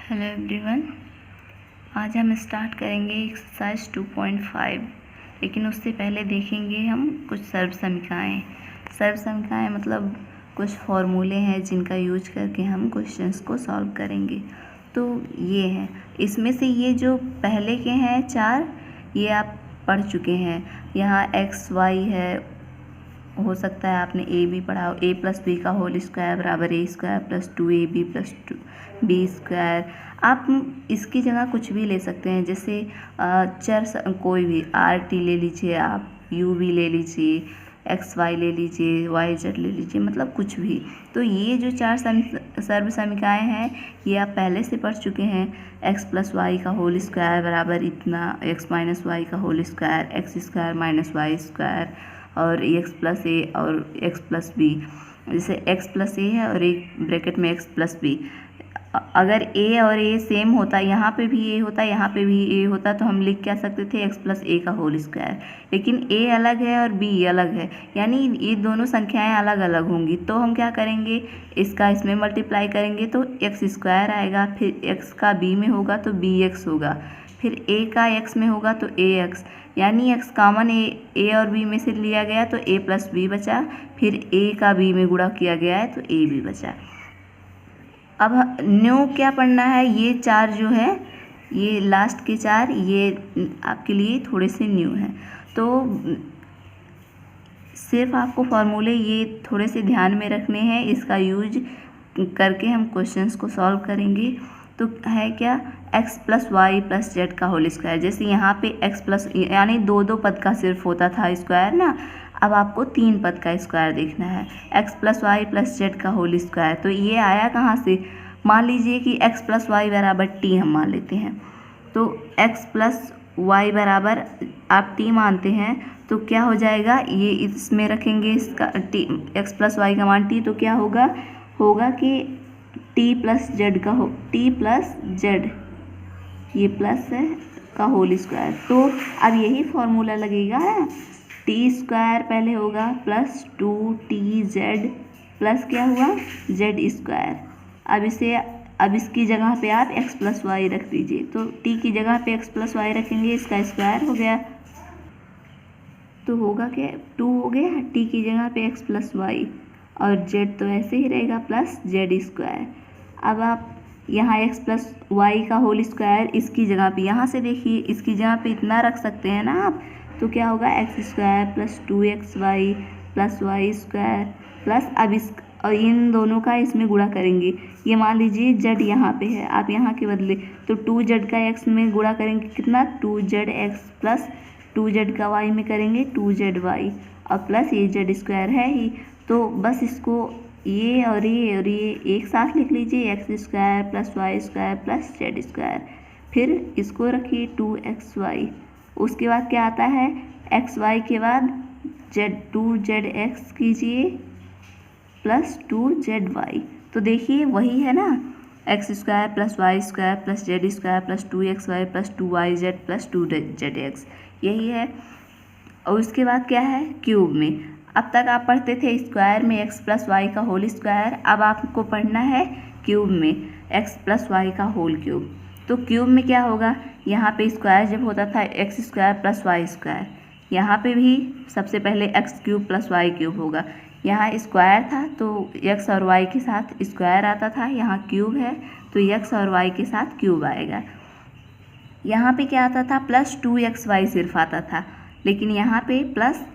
Hello everyone, आज हम start करेंगे एक्सरसाइज 2.5। लेकिन उससे पहले देखेंगे हम कुछ सर्वसमीकाएँ मतलब कुछ फॉर्मूले हैं जिनका यूज करके हम क्वेश्चंस को सॉल्व करेंगे। तो ये है, इसमें से ये जो पहले के हैं 4 ये आप पढ़ चुके हैं। यहाँ एक्स वाई है, हो सकता है आपने ए भी पढ़ा हो। ए प्लस बी का होल स्क्वायर बराबर a square plus 2ab plus 2b square. आप इसकी जगह कुछ भी ले सकते हैं, जैसे चर कोई भी RT ले लीजिए, आप u भी ले लीजिए, XY ले लीजिए, YZ ले लीजिए, मतलब कुछ भी। तो ये जो 4 सर्वसमीकाएँ हैं ये आप पहले से पढ़ चुके हैं। x प्लस वाई का होल स्क्वायर बराबर इतना, x माइनस वाई का whole square, x square minus y square, और x प्लस ए और x प्लस बी। जैसे x प्लस ए है और एक ब्रैकेट में x प्लस बी। अगर a और a सेम होता, यहाँ पे भी a होता, यहाँ पे भी a होता, तो हम लिख क्या सकते थे x प्लस ए का होल स्क्वायर। लेकिन a अलग है और b अलग है, यानी ये दोनों संख्याएं अलग अलग होंगी। तो हम क्या करेंगे, इसका इसमें मल्टीप्लाई करेंगे तो x स्क्वायर आएगा, फिर x का b में होगा तो bx होगा, फिर a का x में होगा तो ax, यानी x कॉमन a और b में से लिया गया तो a प्लस बी बचा, फिर a का b में गुणा किया गया है तो a भी बचा। अब न्यू क्या पढ़ना है, ये 4 जो है, ये लास्ट के 4 ये आपके लिए थोड़े से न्यू हैं। तो सिर्फ आपको फॉर्मूले ये थोड़े से ध्यान में रखने हैं, इसका यूज करके हम क्वेश्चंस को सॉल्व करेंगे। तो है क्या, x plus y plus z का होल स्क्वायर। जैसे यहाँ पे x प्लस यानी 2 पद का सिर्फ होता था स्क्वायर ना, अब आपको 3 पद का स्क्वायर देखना है। x plus y plus z का होल स्क्वायर, तो ये आया कहाँ से, मान लीजिए कि x प्लस वाई बराबर t हम मान लेते हैं। तो x प्लस वाई बराबर आप t मानते हैं तो क्या हो जाएगा, ये इसमें रखेंगे इसका t, x प्लस वाई का मान t, तो क्या होगा कि t प्लस जेड का t प्लस जेड, ये प्लस है का होल स्क्वायर। तो अब यही फॉर्मूला लगेगा है, टी स्क्वायर पहले होगा प्लस 2tz प्लस क्या हुआ जेड स्क्वायर। अब इसकी जगह पे आप x प्लस वाई रख दीजिए, तो t की जगह पे x प्लस वाई रखेंगे, इसका स्क्वायर हो गया, तो होगा क्या 2 हो गया, t की जगह पे x प्लस वाई, और z तो ऐसे ही रहेगा प्लस जेड स्क्वायर। अब आप यहाँ x प्लस वाई का होल स्क्वायर इसकी जगह पे, यहाँ से देखिए इसकी जगह पे इतना रख सकते हैं ना आप, तो क्या होगा x square plus 2xy plus y square plus, अब इस और इन दोनों का इसमें गुणा करेंगे। ये मान लीजिए z यहाँ पे है, आप यहाँ के बदले तो 2z का x में गुणा करेंगे कितना, 2zx प्लस 2z का y में करेंगे 2zy, और प्लस ये z स्क्वायर है ही। तो बस इसको ये और ये एक साथ लिख लीजिए, x square plus y square plus z square, फिर इसको रखिए 2xy। उसके बाद क्या आता है, xy के बाद2zx कीजिए प्लस 2zy। तो देखिए वही है ना, x square plus y square plus z square plus 2xy plus 2yz plus 2zx, यही है। और उसके बाद क्या है, क्यूब में। अब तक आप पढ़ते थे स्क्वायर में x प्लस वाई का होल स्क्वायर, अब आपको पढ़ना है क्यूब में x प्लस वाई का होल क्यूब। तो क्यूब में क्या होगा, यहाँ पे स्क्वायर जब होता था x square plus y square, यहाँ पे भी सबसे पहले x cube plus y cube होगा। यहाँ स्क्वायर था तो x और y के साथ स्क्वायर आता था, यहाँ क्यूब है तो x और y के साथ क्यूब आएगा। यहाँ पे क्या आता था, प्लस 2xy सिर्फ आता था, लेकिन यहाँ पे प्लस,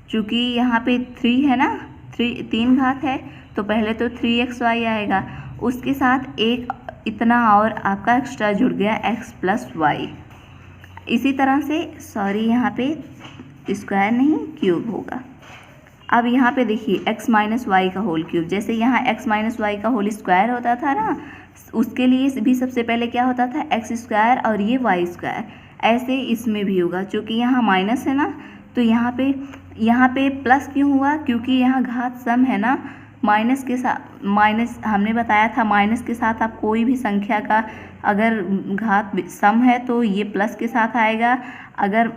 चूँकि यहाँ पे 3 है ना, 3 घात है, तो पहले तो 3xy आएगा, उसके साथ एक इतना और आपका एक्स्ट्रा जुड़ गया x प्लस वाई। इसी तरह से यहाँ पे स्क्वायर नहीं क्यूब होगा। अब यहाँ पे देखिए x माइनस वाई का होल क्यूब, जैसे यहाँ x माइनस वाई का होल स्क्वायर होता था ना, उसके लिए भी सबसे पहले क्या होता था x स्क्वायर और ये वाई स्क्वायर, ऐसे इसमें भी होगा। चूँकि यहाँ माइनस है ना, तो यहाँ पे प्लस क्यों हुआ, क्योंकि यहाँ घात सम है ना, माइनस के साथ, माइनस हमने बताया था माइनस के साथ आप कोई भी संख्या का अगर घात सम है तो ये प्लस के साथ आएगा, अगर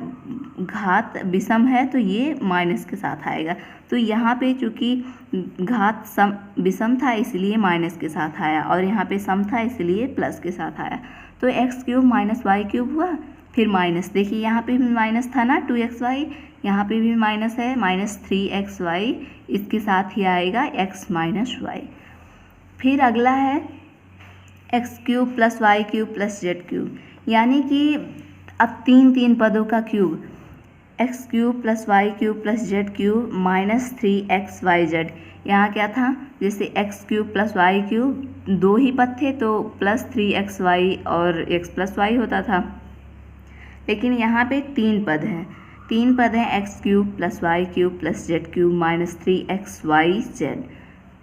घात विषम है तो ये माइनस के साथ आएगा। तो यहाँ पे चूँकि घात सम विषम था इसलिए माइनस के साथ आया, और यहाँ पे सम था इसलिए प्लस के साथ आया। तो x cube minus y cube हुआ, फिर माइनस, देखिए यहाँ पे भी माइनस था ना 2xy, यहाँ पे भी माइनस है, माइनस 3xy, इसके साथ ही आएगा x माइनस वाई। फिर अगला है x cube plus y cube plus z cube, यानी कि अब तीन पदों का cube, x cube plus y cube plus z cube minus 3xyz। यहाँ क्या था, जैसे x cube plus y cube 2 ही पद थे तो प्लस 3xy और x प्लस वाई होता था, लेकिन यहाँ पे 3 पद हैं, x cube plus y cube plus z cube minus 3xyz,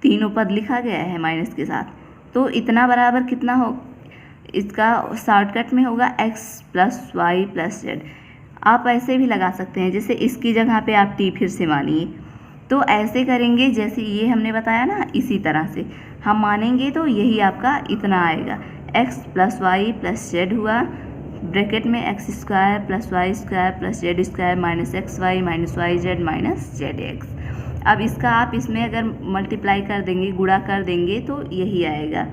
तीनों पद लिखा गया है माइनस के साथ। तो इतना बराबर कितना हो, इसका शॉर्टकट में होगा x plus y plus z. आप ऐसे भी लगा सकते हैं, जैसे इसकी जगह पे आप t फिर से मानिए, तो ऐसे करेंगे जैसे ये हमने बताया ना, इसी तरह से हम मानेंगे तो यही आपका इतना आएगा, x plus y plus z हुआ, ब्रैकेट में x square plus y square plus z square minus x y minus y z minus z x. अब इसका आप इसमें अगर मल्टीप्लाई कर देंगे, गुणा कर देंगे तो यही आएगा।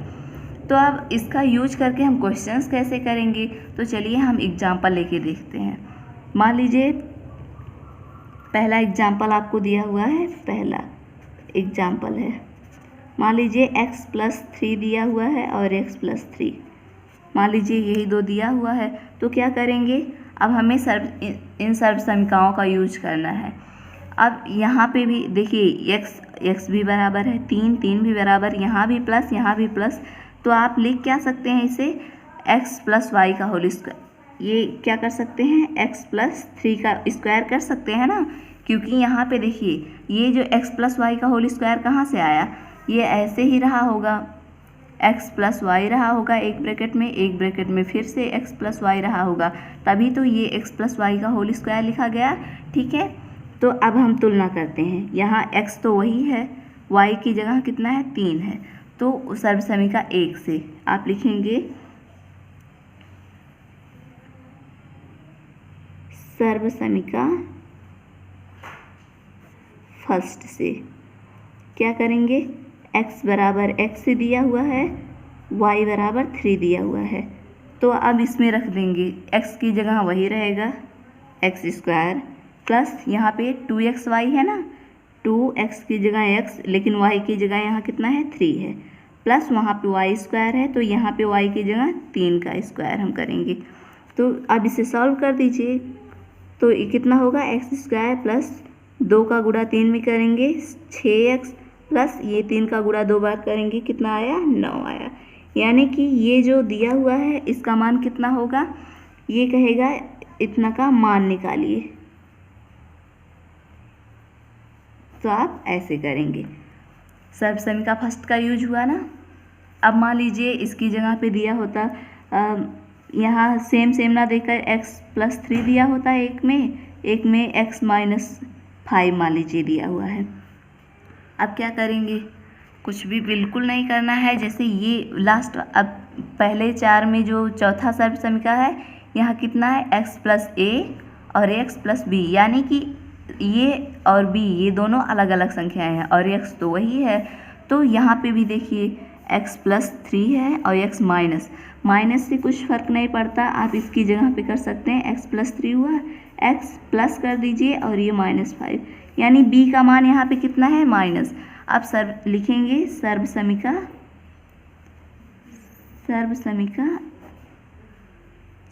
तो अब इसका यूज करके हम क्वेश्चंस कैसे करेंगे, तो चलिए हम एग्जांपल लेके देखते हैं। मान लीजिए पहला एग्जांपल आपको दिया हुआ है, पहला एग्जांपल है, मान लीजिए x प्लस 3 दिया हुआ है और x प्लस 3, मान लीजिए यही 2 दिया हुआ है। तो क्या करेंगे, अब हमें इन सर्व समीकरणों का यूज करना है। अब यहाँ पे भी देखिए x भी बराबर है 3 भी बराबर, यहाँ भी प्लस, तो आप लिख क्या सकते हैं इसे, x प्लस वाई का होल स्क्वायर, ये क्या कर सकते हैं, x प्लस 3 का स्क्वायर कर सकते हैं ना, क्योंकि यहाँ पे देखिए ये जो x प्लस वाई का होल स्क्वायर कहाँ से आया, ये ऐसे ही रहा होगा, x प्लस वाई रहा होगा एक ब्रैकेट में फिर से x प्लस वाई रहा होगा, तभी तो ये x प्लस वाई का होल स्क्वायर लिखा गया। ठीक है, तो अब हम तुलना करते हैं, यहाँ x तो वही है, y की जगह कितना है 3 है, तो सर्व समीकरण 1 से आप लिखेंगे सर्व समीकरण फर्स्ट से क्या करेंगे, x बराबर x दिया हुआ है, y बराबर 3 दिया हुआ है, तो अब इसमें रख देंगे, x की जगह वही रहेगा एक्स स्क्वायर प्लस यहाँ पे 2xy है ना, 2x की जगह x, लेकिन y की जगह यहाँ कितना है 3 है, प्लस वहाँ पे y स्क्वायर है, तो यहाँ पे y की जगह 3 का स्क्वायर हम करेंगे। तो अब इसे सॉल्व कर दीजिए, तो ये कितना होगा, एक्स स्क्वायर प्लस 2 का गुणा 3 में करेंगे 6x प्लस ये 3 का गुणा 2 बार करेंगे, कितना आया 9 आया। यानी कि ये जो दिया हुआ है इसका मान कितना होगा, ये कहेगा इतना का मान निकालिए, तो आप ऐसे करेंगे। सर्व समीकरण फर्स्ट का यूज हुआ ना। अब मान लीजिए इसकी जगह पे दिया होता, यहाँ सेम ना देकर x प्लस 3 दिया होता है, एक में x माइनस 5 मान लीजिए दिया हुआ है। अब क्या करेंगे, कुछ भी बिल्कुल नहीं करना है, जैसे ये लास्ट, अब पहले 4 में जो चौथा सर्व समीकरण है, यहाँ कितना है x प्लस a और x प्लस b, यानी कि ये और b ये दोनों अलग अलग संख्याएं हैं और x तो वही है। तो यहाँ पे भी देखिए x प्लस 3 है और x माइनस से कुछ फ़र्क नहीं पड़ता, आप इसकी जगह पे कर सकते हैं, x प्लस 3 हुआ, x प्लस कर दीजिए और ये माइनस 5, यानी b का मान यहाँ पे कितना है माइनस। अब लिखेंगे सर्व समीकरण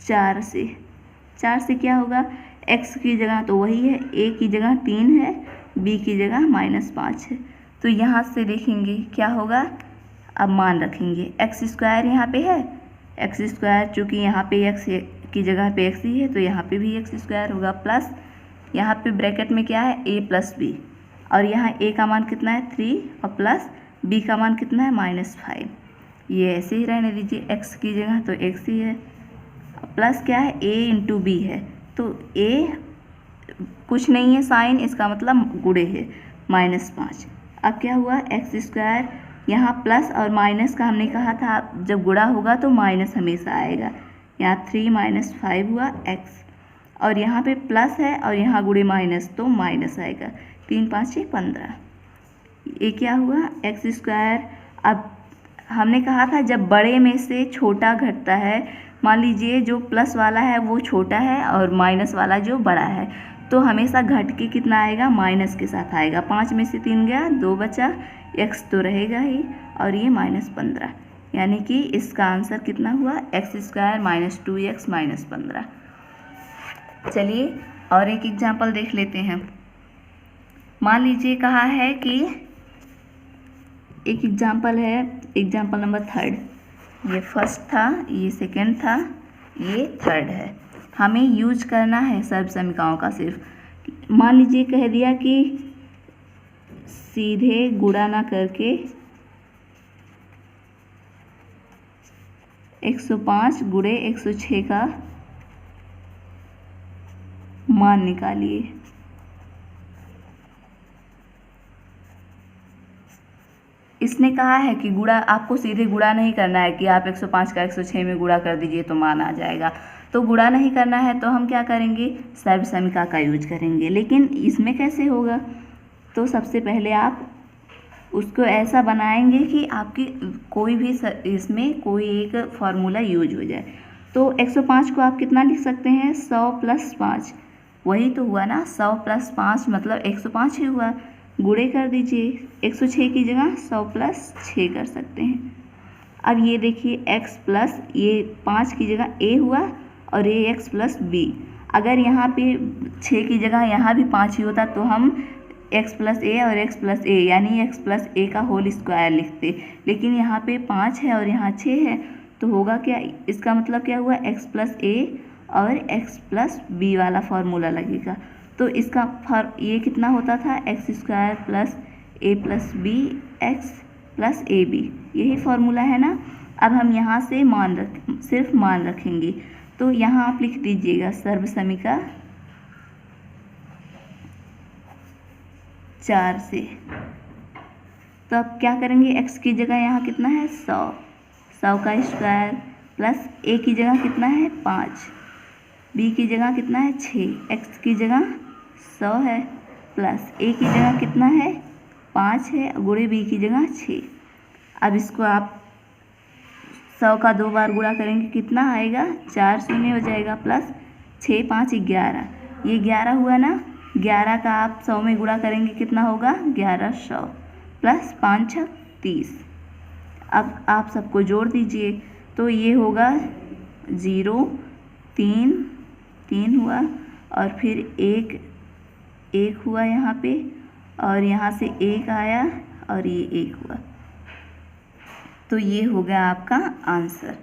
4 से क्या होगा, x की जगह तो वही है, a की जगह 3 है, b की जगह -5 है, तो यहाँ से देखेंगे क्या होगा। अब मान रखेंगे एक्स स्क्वायर यहाँ पे है, एक्स स्क्वायर चूँकि यहाँ पे x की जगह पे x ही है तो यहाँ पे भी एक्स स्क्वायर होगा, प्लस यहाँ पे ब्रैकेट में क्या है a प्लस बी, और यहाँ a का मान कितना है 3 और प्लस b का मान कितना है -5, ये ऐसे ही रहने दीजिए, x की जगह तो x ही है, प्लस क्या है a इंटू बी है, तो a कुछ नहीं है साइन, इसका मतलब गुणे है -5, अब क्या हुआ, एक्स स्क्वायर यहाँ प्लस और माइनस का हमने कहा था जब गुणा होगा तो माइनस हमेशा आएगा। यहाँ 3 - 5 हुआ एक्स, और यहाँ पे प्लस है और यहाँ गुणे माइनस तो माइनस आएगा। 3 5 6 15, ये क्या हुआ, एक्स स्क्वायर। अब हमने कहा था जब बड़े में से छोटा घटता है, मान लीजिए जो प्लस वाला है वो छोटा है और माइनस वाला जो बड़ा है, तो हमेशा घट के कितना आएगा, माइनस के साथ आएगा। 5 में से 3 गया, 2 बचा, एक्स तो रहेगा ही, और ये -15, यानी कि इसका आंसर कितना हुआ, एक्स स्क्वायर -2x -15। चलिए और एक एग्जाम्पल देख लेते हैं। मान लीजिए कहा है कि एक एग्जाम्पल है, एग्जाम्पल नंबर 3, ये फर्स्ट था, ये सेकंड था, ये थर्ड है। हमें यूज करना है सर्वसमीकाओं का सिर्फ। मान लीजिए कह दिया कि सीधे गुणा ना करके 105 गुणे 106 का मान निकालिए। इसने कहा है कि गुणा आपको सीधे गुणा नहीं करना है कि आप 105 का 106 में गुणा कर दीजिए तो मान आ जाएगा। तो गुणा नहीं करना है तो हम क्या करेंगे, सर्वसमीका का यूज करेंगे। लेकिन इसमें कैसे होगा, तो सबसे पहले आप उसको ऐसा बनाएंगे कि आपकी कोई भी इसमें कोई एक फार्मूला यूज हो जाए। तो 105 को आप कितना लिख सकते हैं, 100 + 5, वही तो हुआ ना, 100 + 5 मतलब 105 ही हुआ। गुणे कर दीजिए, 106 की जगह 100 + 6 कर सकते हैं। अब ये देखिए x प्लस ये 5 की जगह a हुआ और ये x + b। अगर यहाँ पे 6 की जगह यहाँ भी 5 ही होता तो हम x + a और x + a यानी x + a का होल स्क्वायर लिखते, लेकिन यहाँ पे 5 है और यहाँ 6 है, तो होगा क्या, इसका मतलब क्या हुआ, x + a और x + b वाला फार्मूला लगेगा। तो इसका ये कितना होता था, x² + a + b x + ab, यही फार्मूला है ना। अब हम यहाँ से सिर्फ मान रखेंगे। तो यहाँ आप लिख दीजिएगा सर्वसमीका 4 से। तो अब क्या करेंगे, x की जगह यहाँ कितना है, 100 का स्क्वायर प्लस a की जगह कितना है 5, b की जगह कितना है 6, x की जगह 100 है प्लस a की जगह कितना है 5 है, गुणे b की जगह 6। अब इसको आप 100 का 2 बार गुणा करेंगे कितना आएगा, 4 शून्य हो जाएगा, प्लस 6 5 11, ये 11 हुआ ना। 11 का आप 100 में गुणा करेंगे कितना होगा, 1100 प्लस 5 6 30। अब आप सबको जोड़ दीजिए तो ये होगा 0 3 3 हुआ और फिर 1 1 हुआ यहाँ पे, और यहाँ से 1 आया और ये 1 हुआ। तो ये हो गया आपका आंसर।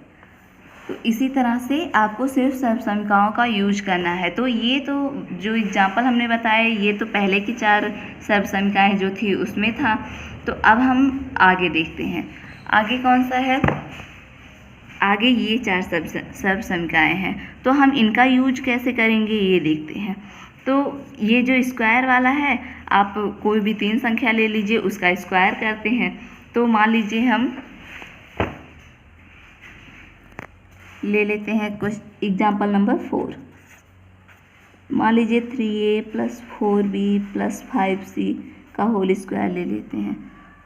तो इसी तरह से आपको सिर्फ सर्वसमीकाओं का यूज करना है। तो ये तो जो एग्जाम्पल हमने बताए ये तो पहले की 4 सर्वसमीकाएँ जो थी उसमें था। तो अब हम आगे देखते हैं, आगे कौन सा है, आगे ये 4 सर्वसमीकाएँ हैं। तो हम इनका यूज कैसे करेंगे ये देखते हैं। तो ये जो स्क्वायर वाला है, आप कोई भी 3 संख्या ले लीजिए उसका स्क्वायर करते हैं। तो मान लीजिए हम ले लेते हैं कुछ एग्जाम्पल नंबर 4। मान लीजिए 3a + 4b + 5c का होल स्क्वायर ले लेते हैं।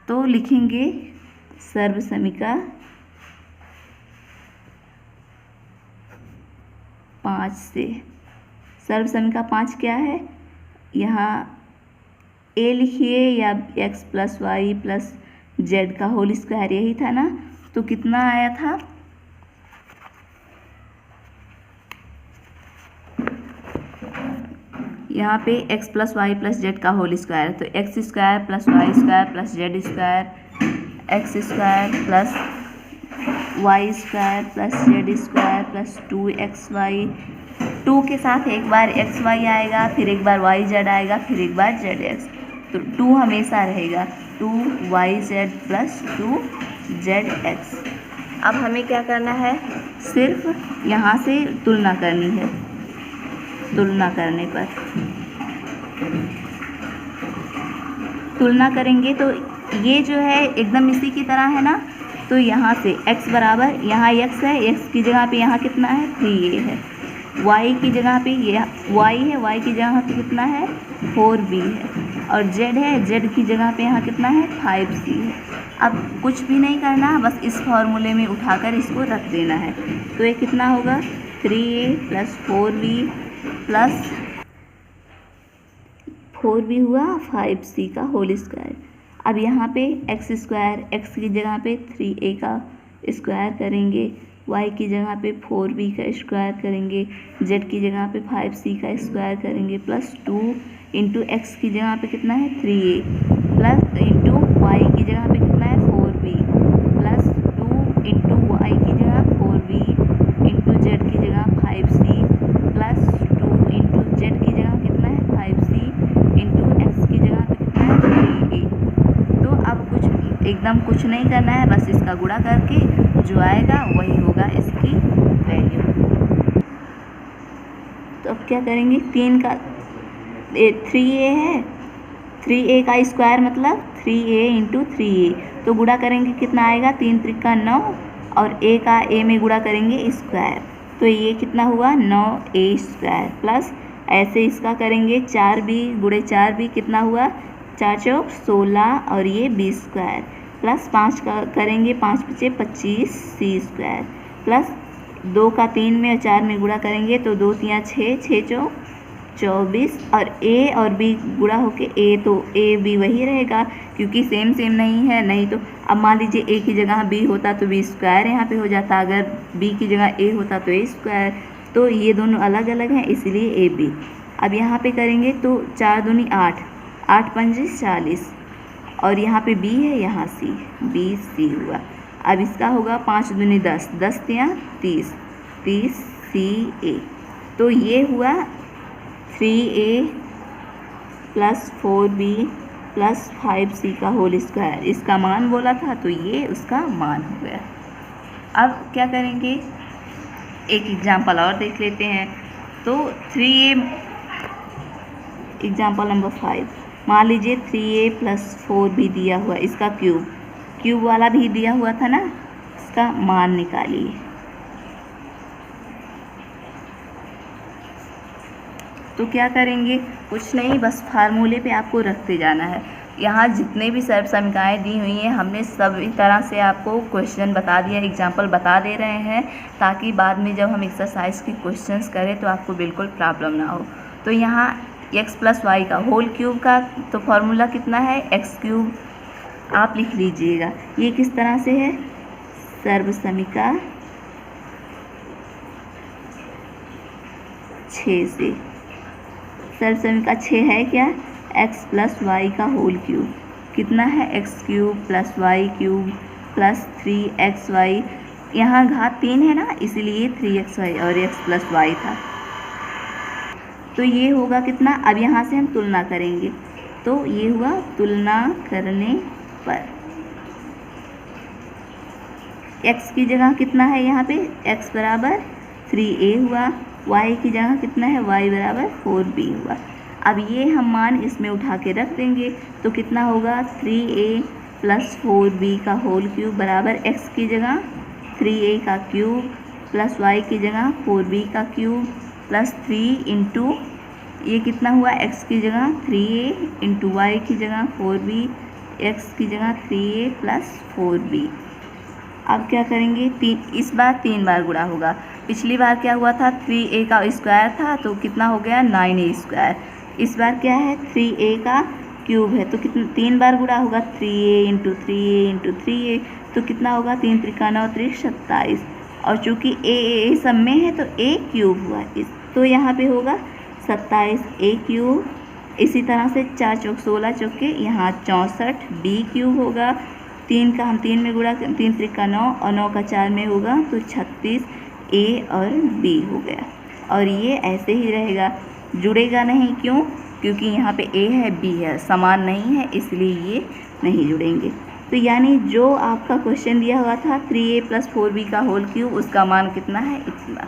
तो लिखेंगे सर्वसमीका 5 से। सर्वसमीका 5 क्या है, यहाँ a लिखिए या x + y + z का होल स्क्वायर, यही था ना। तो कितना आया था, यहाँ पे x + y + z का होल स्क्वायर, तो x² + y² + z² x² + y² + z² + 2xy। 2 के साथ एक बार xy आएगा, फिर एक बार yz आएगा, फिर एक बार zx। तो 2 हमेशा रहेगा, 2yz + 2zx। अब हमें क्या करना है, सिर्फ यहाँ से तुलना करनी है। तुलना करने पर तुलना करेंगे तो ये जो है एकदम इसी की तरह है ना, तो यहाँ से x बराबर, यहाँ x है, x की जगह पे यहाँ कितना है 3a है, y की जगह पे ये y है, y की जगह पे कितना है 4b है, और z है, z की जगह पे यहाँ कितना है 5c है। अब कुछ भी नहीं करना, बस इस फॉर्मूले में उठाकर इसको रख देना है। तो ये कितना होगा 3a plus 4b plus 4b हुआ 5c का होल स्क्वायर। अब यहाँ पे एक्स स्क्वायर, एक्स की जगह पे 3a का स्क्वायर करेंगे, y की जगह पे 4b का स्क्वायर करेंगे, z की जगह पे 5c का स्क्वायर करेंगे, प्लस 2 इंटू एक्स की जगह पे कितना है 3a प्लस इंटू y की जगह पे कितना है 4b प्लस 2 इंटू y की जगह 4b इंटू z की जगह 5c प्लस 2 इंटू z की जगह कितना है 5c इंटू x की जगह पे कितना है 3a। तो अब एकदम कुछ नहीं करना है, बस इसका गुणा करके जो आएगा वही होगा इसकी वैल्यू। तो अब क्या करेंगे, 3 का 3a है, 3a का स्क्वायर मतलब 3a इंटू 3a, तो गुणा करेंगे कितना आएगा 3 त्रिका 9, और a का a में गुणा करेंगे स्क्वायर, तो ये कितना हुआ 9a स्क्वायर प्लस ऐसे इसका करेंगे 4b गुणे 4b कितना हुआ 4 चौक 16 और ये 20 स्क्वायर प्लस 5 का करेंगे 5 बचे 25c स्क्वायर प्लस 2 का 3 में और 4 में गुणा करेंगे तो 2 3 6 6 चौक 24 और a और b गुणा होके a, तो a b वही रहेगा क्योंकि सेम नहीं है। नहीं तो अब मान लीजिए a की जगह b होता तो b स्क्वायर यहाँ पे हो जाता, अगर b की जगह a होता तो a स्क्वायर, तो ये दोनों अलग अलग हैं इसलिए a b। अब यहाँ पे करेंगे तो 4 दूनी 8, 8 पंजे 40 और यहाँ पे b है, यहाँ c, bc हुआ। अब इसका होगा 5 दूनी 10, 10 तियाँ 30, 30ca। तो ये हुआ 3a plus 4b plus 5c का होल स्क्वायर, इसका मान बोला था तो ये उसका मान हो गया। अब क्या करेंगे, एक एग्जाम्पल और देख लेते हैं। तो 3a एग्जाम्पल नंबर 5, मान लीजिए 3a प्लस 4b दिया हुआ, इसका क्यूब वाला भी दिया हुआ था ना, इसका मान निकालिए। तो क्या करेंगे, कुछ नहीं, बस फार्मूले पे आपको रखते जाना है। यहाँ जितने भी सर्व समीकरणाएँ दी हुई हैं हमने सभी तरह से आपको क्वेश्चन बता दिया, एग्जाम्पल बता दे रहे हैं, ताकि बाद में जब हम एक्सरसाइज के क्वेश्चंस करें तो आपको बिल्कुल प्रॉब्लम ना हो। तो यहाँ x प्लस वाई का होल क्यूब का तो फॉर्मूला कितना है x क्यूब, आप लिख लीजिएगा। ये किस तरह से है, सर्व समीकरण 6 से। सर्व समीकरण 6 है क्या, x प्लस वाई का होल क्यूब कितना है x cube plus y cube plus 3xy, यहाँ घात 3 है ना इसीलिए 3xy और x प्लस वाई था। तो ये होगा कितना, अब यहाँ से हम तुलना करेंगे तो ये हुआ तुलना करने पर x की जगह कितना है, यहाँ पे x बराबर 3a हुआ, y की जगह कितना है y बराबर 4b हुआ। अब ये हम मान इसमें उठा के रख देंगे तो कितना होगा 3a प्लस 4b का होल क्यूब बराबर x की जगह 3a का क्यूब प्लस y की जगह 4b का क्यूब प्लस 3 इंटू ये कितना हुआ x की जगह 3a इंटू y की जगह 4b, x की जगह 3a प्लस 4b। अब क्या करेंगे, इस बार 3 बार गुणा होगा। पिछली बार क्या हुआ था, 3a का स्क्वायर था तो कितना हो गया 9a स्क्वायर। इस बार क्या है 3a का क्यूब है तो कितना 3 बार गुणा होगा, 3a into 3a into 3a, तो कितना होगा 3 त्रिका 9 त्रिक 27, और चूँकि a सब में है तो a क्यूब हुआ, तो यहाँ पे होगा 27a क्यूब। इसी तरह से 4 चौक 16 चौक के यहाँ 64 b क्यूब होगा, 3 का हम 3 में गुणा 3 त्रिका 9 और 9 का 4 में होगा तो 36 a और b हो गया। और ये ऐसे ही रहेगा, जुड़ेगा नहीं, क्यों, क्योंकि यहाँ पे a है b है, समान नहीं है इसलिए ये नहीं जुड़ेंगे। तो यानी जो आपका क्वेश्चन दिया हुआ था 3a प्लस 4b का होल क्यूब, उसका मान कितना है इतना।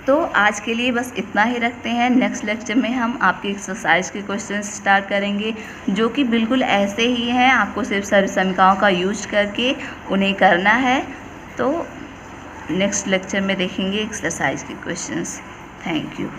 तो आज के लिए बस इतना ही रखते हैं। नेक्स्ट लेक्चर में हम आपकी एक्सरसाइज के क्वेश्चन स्टार्ट करेंगे जो कि बिल्कुल ऐसे ही हैं, आपको सिर्फ सर्वसमिकाओं का यूज करके उन्हें करना है। तो नेक्स्ट लेक्चर में देखेंगे एक्सरसाइज के क्वेश्चंस। Thank you.